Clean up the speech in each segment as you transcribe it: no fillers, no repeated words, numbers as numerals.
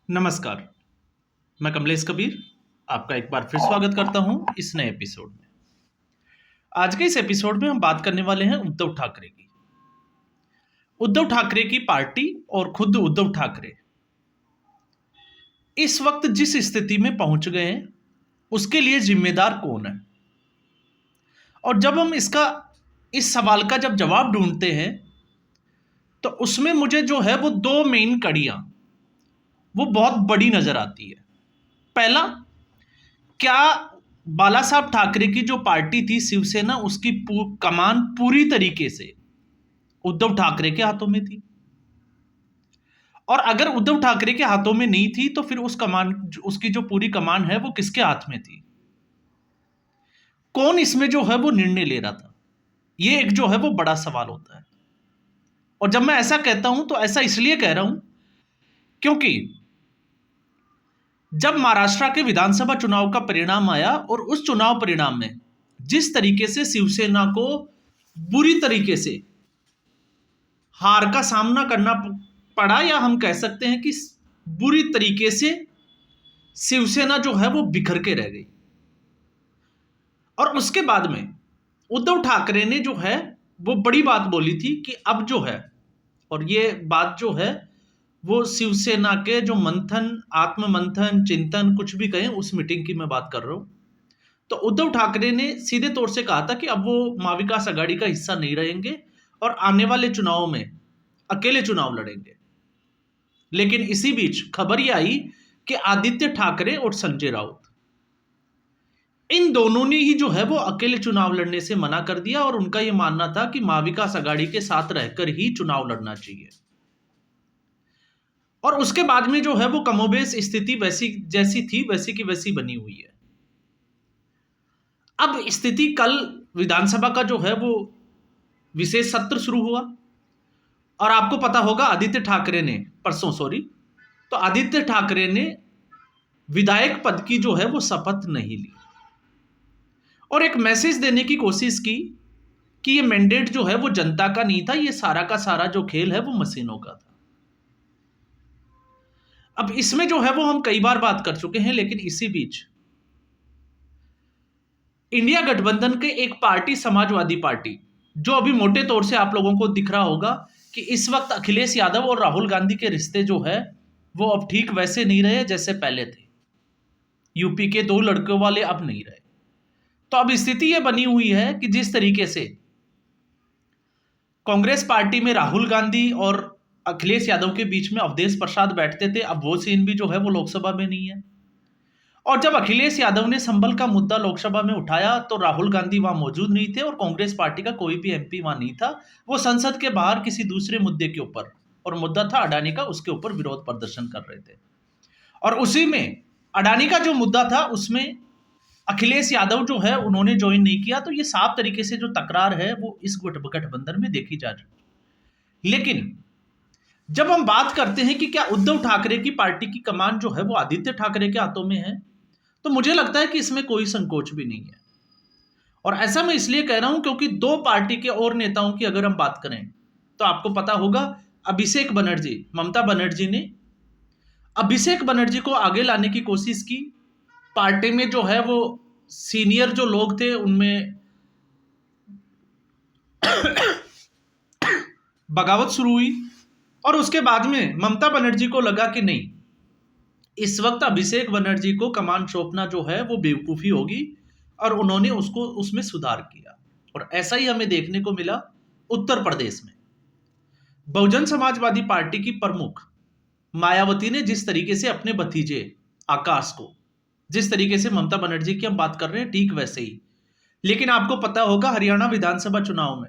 नमस्कार, मैं कमलेश कबीर आपका एक बार फिर स्वागत करता हूं इस नए एपिसोड में। आज के इस एपिसोड में हम बात करने वाले हैं उद्धव ठाकरे की। उद्धव ठाकरे की पार्टी और खुद उद्धव ठाकरे इस वक्त जिस स्थिति में पहुंच गए हैं, उसके लिए जिम्मेदार कौन है? और जब हम इस सवाल का जब जवाब ढूंढते हैं, तो उसमें मुझे जो है वो दो मेन कड़ियां वो बहुत बड़ी नजर आती है। पहला, क्या बाला साहब ठाकरे की जो पार्टी थी शिवसेना, उसकी कमान पूरी तरीके से उद्धव ठाकरे के हाथों में थी? और अगर उद्धव ठाकरे के हाथों में नहीं थी तो फिर उसकी जो पूरी कमान है वो किसके हाथ में थी? कौन इसमें जो है वो निर्णय ले रहा था? ये एक जो है वो बड़ा सवाल होता है। और जब मैं ऐसा कहता हूं तो ऐसा इसलिए कह रहा हूं क्योंकि जब महाराष्ट्र के विधानसभा चुनाव का परिणाम आया और उस चुनाव परिणाम में जिस तरीके से शिवसेना को बुरी तरीके से हार का सामना करना पड़ा, या हम कह सकते हैं कि बुरी तरीके से शिवसेना जो है वो बिखर के रह गई। और उसके बाद में उद्धव ठाकरे ने जो है वो बड़ी बात बोली थी कि अब जो है, और ये बात जो है वो शिवसेना के जो मंथन, आत्म मंथन, चिंतन, कुछ भी कहें, उस मीटिंग की मैं बात कर रहा हूं। तो उद्धव ठाकरे ने सीधे तौर से कहा था कि अब वो महाविकास आघाड़ी का हिस्सा नहीं रहेंगे और आने वाले चुनाव में अकेले चुनाव लड़ेंगे। लेकिन इसी बीच खबर यह आई कि आदित्य ठाकरे और संजय राउत, इन दोनों ने ही जो है वो अकेले चुनाव लड़ने से मना कर दिया और उनका यह मानना था कि महाविकास आघाड़ी के साथ रहकर ही चुनाव लड़ना चाहिए। और उसके बाद में जो है वो कमोबेश स्थिति वैसी जैसी थी वैसी की वैसी बनी हुई है। अब स्थिति, कल विधानसभा का जो है वो विशेष सत्र शुरू हुआ और आपको पता होगा आदित्य ठाकरे ने तो आदित्य ठाकरे ने विधायक पद की जो है वो शपथ नहीं ली और एक मैसेज देने की कोशिश की कि ये मैंडेट जो है वो जनता का नहीं था, ये सारा का सारा जो खेल है वो मशीनों का था। अब इसमें जो है वो हम कई बार बात कर चुके हैं, लेकिन इसी बीच इंडिया गठबंधन के एक पार्टी, समाजवादी पार्टी, जो अभी मोटे तौर से आप लोगों को दिख रहा होगा कि इस वक्त अखिलेश यादव और राहुल गांधी के रिश्ते जो है वो अब ठीक वैसे नहीं रहे जैसे पहले थे। यूपी के दो लड़कों वाले अब नहीं रहे। तो अब स्थिति यह बनी हुई है कि जिस तरीके से कांग्रेस पार्टी में राहुल गांधी और अखिलेश यादव के बीच में अवधेश प्रसाद बैठते थे, अब वो सीन भी जो है वो लोकसभा में नहीं है। और जब अखिलेश यादव ने संभल का मुद्दा लोकसभा में उठाया तो राहुल गांधी वहां मौजूद नहीं थे और कांग्रेस पार्टी का कोई भी एमपी वहां नहीं था। वो संसद के बाहर किसी दूसरे मुद्दे के ऊपर, और मुद्दा था अडानी का, उसके ऊपर विरोध प्रदर्शन कर रहे थे। और उसी में अडानी का जो मुद्दा था उसमें अखिलेश यादव जो है उन्होंने ज्वाइन नहीं किया। तो ये साफ तरीके से जो तकरार है वो इस गठबंधन में देखी जा रही है। लेकिन जब हम बात करते हैं कि क्या उद्धव ठाकरे की पार्टी की कमान जो है वो आदित्य ठाकरे के हाथों में है, तो मुझे लगता है कि इसमें कोई संकोच भी नहीं है। और ऐसा मैं इसलिए कह रहा हूं क्योंकि दो पार्टी के और नेताओं की अगर हम बात करें तो आपको पता होगा, अभिषेक बनर्जी, ममता बनर्जी ने अभिषेक बनर्जी को आगे लाने की कोशिश की। पार्टी में जो है वो सीनियर जो लोग थे उनमें बगावत शुरू हुई और उसके बाद में ममता बनर्जी को लगा कि नहीं, इस वक्त अभिषेक बनर्जी को कमान सौंपना जो है वो बेवकूफ़ी होगी, और उन्होंने उसमें सुधार किया। और ऐसा ही हमें देखने को मिला उत्तर प्रदेश में। बहुजन समाजवादी पार्टी की प्रमुख मायावती ने जिस तरीके से अपने भतीजे आकाश को, जिस तरीके से ममता बनर्जी की हम बात कर रहे हैं, ठीक वैसे ही। लेकिन आपको पता होगा हरियाणा विधानसभा चुनाव में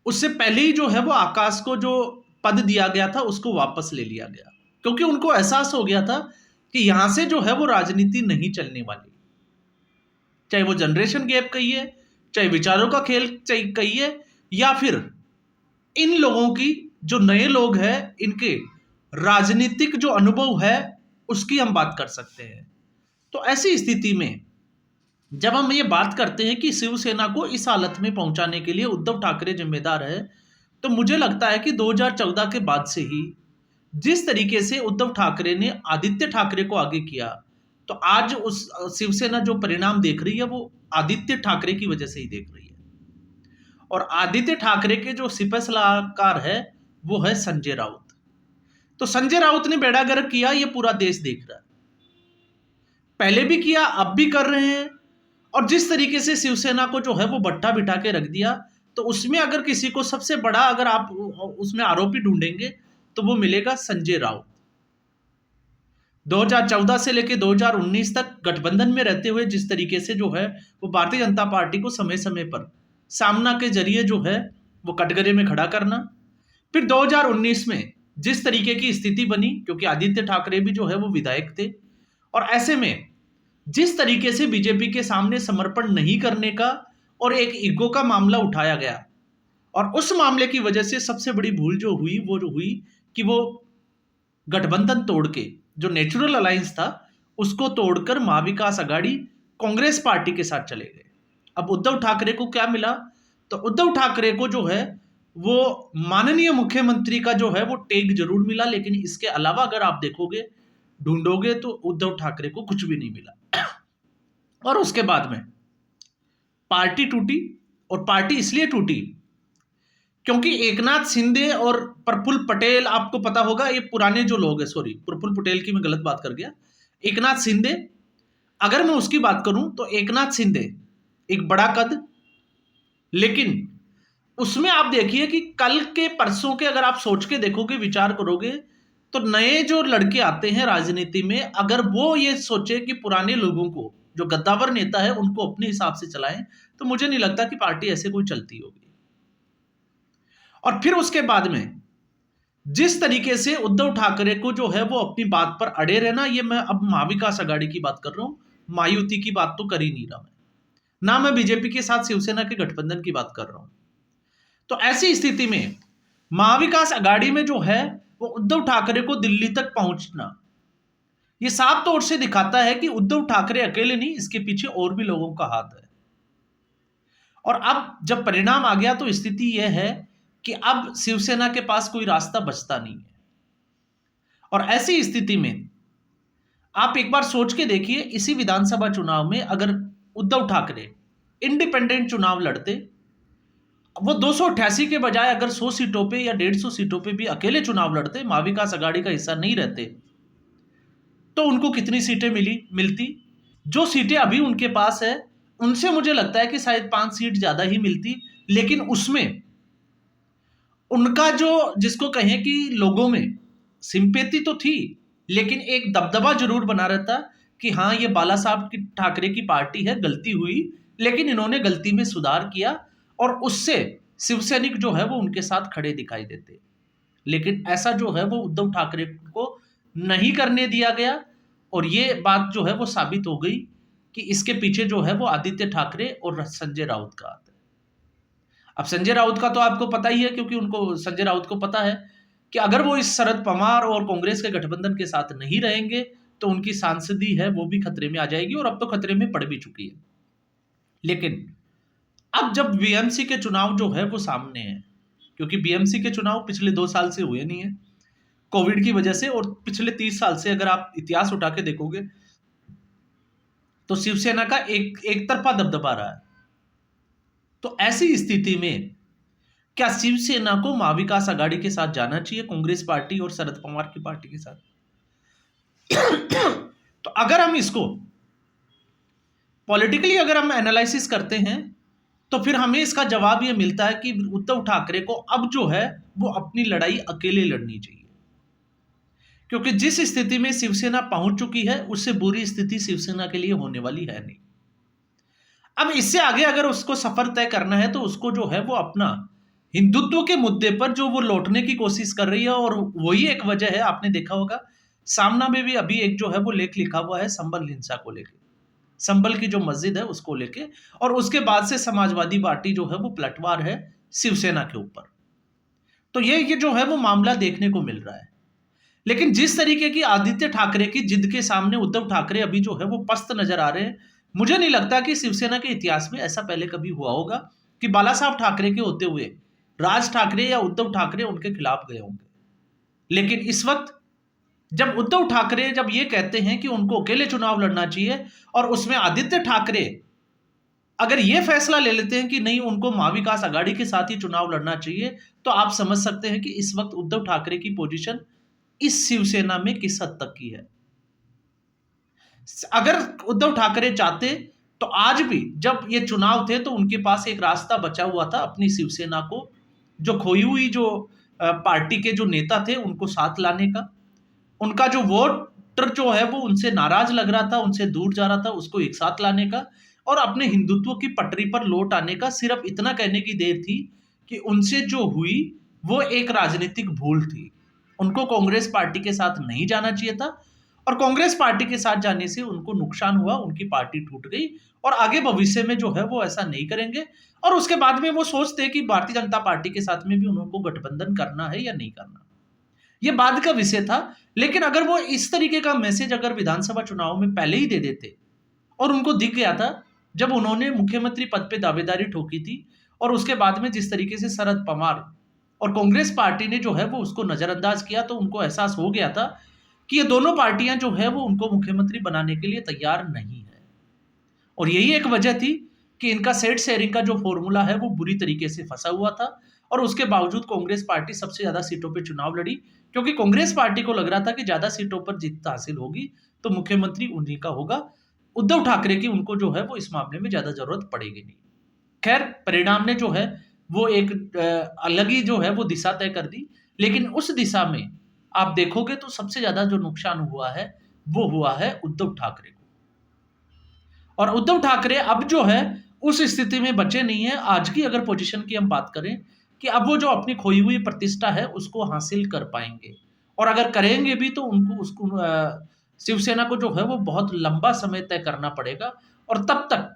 उससे पहले ही जो है वो आकाश को जो पद दिया गया था उसको वापस ले लिया गया, क्योंकि उनको एहसास हो गया था कि यहां से जो है वो राजनीति नहीं चलने वाली। चाहे वो जनरेशन गैप कहिए, चाहे विचारों का खेल कहिए, या फिर इन लोगों की जो नए लोग हैं इनके राजनीतिक जो अनुभव है उसकी हम बात कर सकते हैं। तो ऐसी स्थिति में जब हम ये बात करते हैं कि शिवसेना को इस हालत में पहुंचाने के लिए उद्धव ठाकरे जिम्मेदार है, तो मुझे लगता है कि 2014 के बाद से ही जिस तरीके से उद्धव ठाकरे ने आदित्य ठाकरे को आगे किया, तो आज उस शिवसेना जो परिणाम देख रही है वो आदित्य ठाकरे की वजह से ही देख रही है। और आदित्य ठाकरे के जो सिपह सलाहकार है वो है संजय राउत। तो संजय राउत ने बेड़ा गर्क किया, ये पूरा देश देख रहा है, पहले भी किया, अब भी कर रहे हैं। और जिस तरीके से शिवसेना को जो है वो भट्टा बिठा के रख दिया, तो उसमें अगर किसी को सबसे बड़ा अगर आप उसमें आरोपी ढूंढेंगे तो वो मिलेगा संजय राउत। 2014 से लेकर 2019 तक गठबंधन में रहते हुए जिस तरीके से जो है वो भारतीय जनता पार्टी को समय समय पर सामना के जरिए जो है वो कटघरे में खड़ा करना, फिर 2019 में जिस तरीके की स्थिति बनी, क्योंकि आदित्य ठाकरे भी जो है वो विधायक थे, और ऐसे में जिस तरीके से बीजेपी के सामने समर्पण नहीं करने का और एक ईगो का मामला उठाया गया, और उस मामले की वजह से सबसे बड़ी भूल जो हुई वो हुई कि वो गठबंधन तोड़ के जो नेचुरल अलायंस था उसको तोड़कर महाविकास आघाड़ी कांग्रेस पार्टी के साथ चले गए। अब उद्धव ठाकरे को क्या मिला? तो उद्धव ठाकरे को जो है वो माननीय मुख्यमंत्री का जो है वो टेक जरूर मिला, लेकिन इसके अलावा अगर आप देखोगे ढूंढोगे तो उद्धव ठाकरे को कुछ भी नहीं मिला। और उसके बाद में पार्टी टूटी, और पार्टी इसलिए टूटी क्योंकि एकनाथ शिंदे और प्रफुल्ल पटेल, आपको पता होगा ये पुराने जो लोग हैं, सॉरी प्रफुल्ल पटेल की मैं गलत बात कर गया, एकनाथ शिंदे, अगर मैं उसकी बात करूं तो एकनाथ शिंदे एक बड़ा कद, लेकिन उसमें आप देखिए कि कल के परसों के अगर आप सोच के देखोगे, विचार करोगे, तो नए जो लड़के आते हैं राजनीति में, अगर वो ये सोचे कि पुराने लोगों को जो गद्दावर नेता है उनको अपने हिसाब से चलाएं, तो मुझे नहीं लगता कि पार्टी ऐसे कोई चलती होगी। और फिर उसके बाद में जिस तरीके से उद्धव ठाकरे को जो है वो अपनी बात पर अड़े रहना, ये मैं अब महाविकास आघाड़ी की बात कर रहा हूं, महायुति की बात तो कर ही नहीं रहा मैं, ना मैं बीजेपी के साथ शिवसेना के गठबंधन की बात कर रहा हूं। तो ऐसी स्थिति में महाविकास आघाड़ी में जो है वो उद्धव ठाकरे को दिल्ली तक पहुंचना, ये साफ तौर से दिखाता है कि उद्धव ठाकरे अकेले नहीं, इसके पीछे और भी लोगों का हाथ है। और अब जब परिणाम आ गया तो स्थिति यह है कि अब शिवसेना के पास कोई रास्ता बचता नहीं है। और ऐसी स्थिति में आप एक बार सोच के देखिए, इसी विधानसभा चुनाव में अगर उद्धव ठाकरे इंडिपेंडेंट चुनाव लड़ते, वो 288 के बजाय अगर 100 सीटों पे या 150 सीटों पे भी अकेले चुनाव लड़ते, महाविकास आघाड़ी का हिस्सा नहीं रहते, तो उनको कितनी सीटें मिलती? जो सीटें अभी उनके पास है उनसे मुझे लगता है कि शायद 5 सीट ज्यादा ही मिलती, लेकिन उसमें उनका जो जिसको कहें कि लोगों में सिंपैथी तो थी, लेकिन एक दबदबा जरूर बना रहता कि हाँ ये बाला साहब की ठाकरे की पार्टी है, गलती हुई लेकिन इन्होंने गलती में सुधार किया, और उससे शिवसैनिक जो है वो उनके साथ खड़े दिखाई देते। लेकिन ऐसा जो है वो उद्धव ठाकरे को नहीं करने दिया गया, और ये बात जो है वो साबित हो गई कि इसके पीछे जो है वो आदित्य ठाकरे और संजय राउत का हाथ है। अब संजय राउत का तो आपको पता ही है, क्योंकि उनको संजय राउत को पता है कि अगर वो इस शरद पवार और कांग्रेस के गठबंधन के साथ नहीं रहेंगे तो उनकी सांसदी है वो भी खतरे में आ जाएगी, और अब तो खतरे में पड़ भी चुकी है। लेकिन अब जब बीएमसी के चुनाव जो है वो सामने है, क्योंकि बीएमसी के चुनाव पिछले 2 साल से हुए नहीं है कोविड की वजह से, और पिछले 30 साल से अगर आप इतिहास उठा के देखोगे तो शिवसेना का एक तरफा दबदबा रहा है। तो ऐसी स्थिति में क्या शिवसेना को महाविकास आघाड़ी के साथ जाना चाहिए, कांग्रेस पार्टी और शरद पवार की पार्टी के साथ? तो अगर हम इसको पॉलिटिकली अगर हम एनालिसिस करते हैं तो फिर हमें इसका जवाब यह मिलता है कि उद्धव ठाकरे को अब जो है वो अपनी लड़ाई अकेले लड़नी चाहिए, क्योंकि जिस स्थिति में शिवसेना पहुंच चुकी है उससे बुरी स्थिति शिवसेना के लिए होने वाली है नहीं। अब इससे आगे अगर उसको सफर तय करना है तो उसको जो है वो अपना हिंदुत्व के मुद्दे पर जो वो लौटने की कोशिश कर रही है, और वही एक वजह है, आपने देखा होगा सामना में भी अभी एक जो है वो लेख लिखा हुआ है संभल हिंसा को लेके, संभल की जो मस्जिद है उसको लेके, और उसके बाद से समाजवादी पार्टी जो है वो पलटवार है शिवसेना के ऊपर। तो ये जो है वो मामला देखने को मिल रहा है। लेकिन जिस तरीके की आदित्य ठाकरे की जिद के सामने उद्धव ठाकरे अभी जो है वो पस्त नजर आ रहे हैं, मुझे नहीं लगता कि शिवसेना के इतिहास में ऐसा पहले कभी हुआ होगा कि बाला साहब ठाकरे के होते हुए राज ठाकरे या उद्धव ठाकरे उनके खिलाफ गए होंगे। लेकिन इस वक्त जब उद्धव ठाकरे जब ये कहते हैं कि उनको अकेले चुनाव लड़ना चाहिए और उसमें आदित्य ठाकरे अगर ये फैसला ले लेते हैं कि नहीं उनको महाविकास आघाड़ी के साथ ही चुनाव लड़ना चाहिए, तो आप समझ सकते हैं कि इस वक्त उद्धव ठाकरे की पोजीशन इस शिवसेना में किस हद तक की है। अगर उद्धव ठाकरे चाहते तो आज भी जब ये चुनाव थे तो उनके पास एक रास्ता बचा हुआ था अपनी शिवसेना को, जो खोई हुई जो पार्टी के जो नेता थे उनको साथ लाने का, उनका जो वोटर जो है वो उनसे नाराज लग रहा था, उनसे दूर जा रहा था, उसको एक साथ लाने का और अपने हिंदुत्व की पटरी पर लौट आने का सिर्फ इतना कहने की देर थी कि उनसे जो हुई वो एक राजनीतिक भूल थी। उनको कांग्रेस पार्टी के साथ नहीं जाना चाहिए था और कांग्रेस पार्टी के साथ जाने से उनको नुकसान हुआ, उनकी पार्टी टूट गई और आगे भविष्य में जो है वो ऐसा नहीं करेंगे और उसके बाद में वो सोचते हैं कि भारतीय जनता पार्टी के साथ में भी उनको गठबंधन करना है या नहीं करना। ये बाद का विषय था, लेकिन अगर वो इस तरीके का मैसेज अगर विधानसभा चुनाव में पहले ही दे देते और उनको दिख गया था जब उन्होंने मुख्यमंत्री पद पे दावेदारी ठोकी थी और उसके बाद में जिस तरीके से शरद पवार और कांग्रेस पार्टी ने जो है वो उसको नजरअंदाज किया, तो उनको एहसास हो गया था कि ये दोनों पार्टियां जो है वो उनको मुख्यमंत्री बनाने के लिए तैयार नहीं है और यही एक वजह थी कि इनका सेट शेयरिंग का जो फॉर्मूला है वो बुरी तरीके से फंसा हुआ था और उसके बावजूद कांग्रेस पार्टी सबसे ज्यादा सीटों पर चुनाव लड़ी, क्योंकि कांग्रेस पार्टी को लग रहा था कि ज्यादा सीटों पर जीत हासिल होगी तो मुख्यमंत्री उन्हीं का होगा, उद्धव ठाकरे की उनको जो है वो इस मामले में ज्यादा जरूरत पड़ेगी नहीं। खैर परिणाम ने जो है वो एक अलग ही जो है वो दिशा तय कर दी, लेकिन उस दिशा में आप देखोगे तो सबसे ज्यादा जो नुकसान हुआ है वो हुआ है उद्धव ठाकरे को। और उद्धव ठाकरे अब जो है उस स्थिति में बचे नहीं है। आज की अगर पोजीशन की हम बात करें कि अब वो जो अपनी खोई हुई प्रतिष्ठा है उसको हासिल कर पाएंगे और अगर करेंगे भी तो उनको उसको शिवसेना को जो है वो बहुत लंबा समय तय करना पड़ेगा और तब तक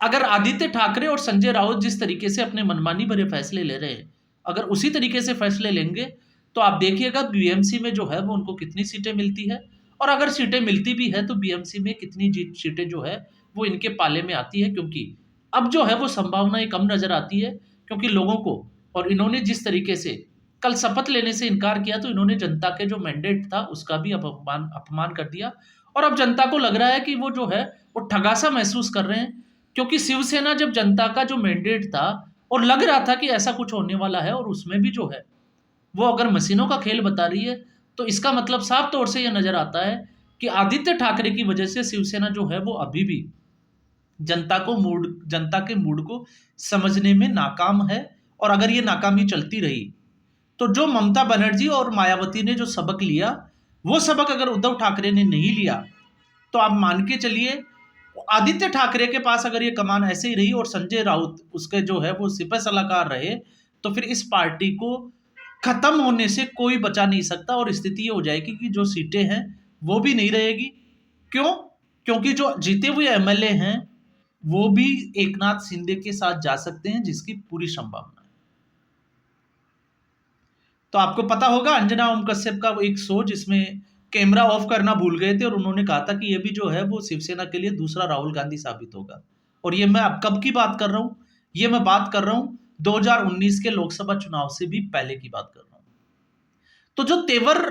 अगर आदित्य ठाकरे और संजय राउत जिस तरीके से अपने मनमानी भरे फैसले ले रहे हैं, अगर उसी तरीके से फैसले लेंगे तो आप देखिएगा बीएमसी में जो है वो उनको कितनी सीटें मिलती है और अगर सीटें मिलती भी है तो बीएमसी में कितनी सीटें जो है वो इनके पाले में आती है, क्योंकि अब जो है वो संभावनाएं कम नजर आती है, क्योंकि लोगों को और इन्होंने जिस तरीके से कल शपथ लेने से इनकार किया तो इन्होंने जनता के जो मैंडेट था उसका भी अपमान अपमान कर दिया और अब जनता को लग रहा है कि वो जो है वो ठगासा महसूस कर रहे हैं, क्योंकि शिवसेना जब जनता का जो मैंडेट था और लग रहा था कि ऐसा कुछ होने वाला है और उसमें भी जो है वो अगर मशीनों का खेल बता रही है, तो इसका मतलब साफ तौर से यह नजर आता है कि आदित्य ठाकरे की वजह से शिवसेना जो है वो अभी भी जनता के मूड को समझने में नाकाम है और अगर ये नाकामी चलती रही तो जो ममता बनर्जी और मायावती ने जो सबक लिया वो सबक अगर उद्धव ठाकरे ने नहीं लिया तो आप मान के चलिए आदित्य ठाकरे के पास अगर ये कमान ऐसे ही रही और संजय राउत उसके जो है वो सिपह सलाहकार रहे तो फिर इस पार्टी को खत्म होने से कोई बचा नहीं सकता और स्थिति ये हो जाएगी कि जो सीटें हैं वो भी नहीं रहेगी। क्यों? क्योंकि जो जीते हुए एमएलए हैं वो भी एकनाथ शिंदे के साथ जा सकते हैं जिसकी पूरी संभावना है। तो आपको पता होगा अंजना ओम कश्यप का एक शो जिसमें कैमरा ऑफ करना भूल गए थे और उन्होंने कहा था कि ये भी जो है वो शिवसेना के लिए दूसरा राहुल गांधी साबित होगा। और ये मैं अब कब की बात कर रहा हूं, ये मैं बात कर रहा हूं 2019 के लोकसभा चुनाव से भी पहले की बात कर रहा हूं। तो जो तेवर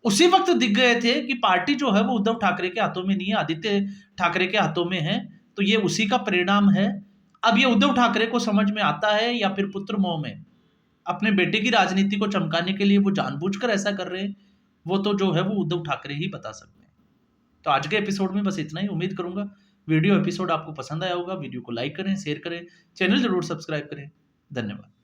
उसी वक्त दिख गए थे कि पार्टी जो है वो उद्धव ठाकरे के हाथों में नहीं है, आदित्य ठाकरे के हाथों में है, तो ये उसी का परिणाम है। अब ये उद्धव ठाकरे को समझ में आता है या फिर पुत्र मोह में अपने बेटे की राजनीति को चमकाने के लिए वो जानबूझकर ऐसा कर रहे हैं, वो तो जो है वो उद्धव ठाकरे ही बता सकते हैं। तो आज के एपिसोड में बस इतना ही। उम्मीद करूंगा वीडियो एपिसोड आपको पसंद आया होगा। वीडियो को लाइक करें, शेयर करें, चैनल जरूर सब्सक्राइब करें। धन्यवाद।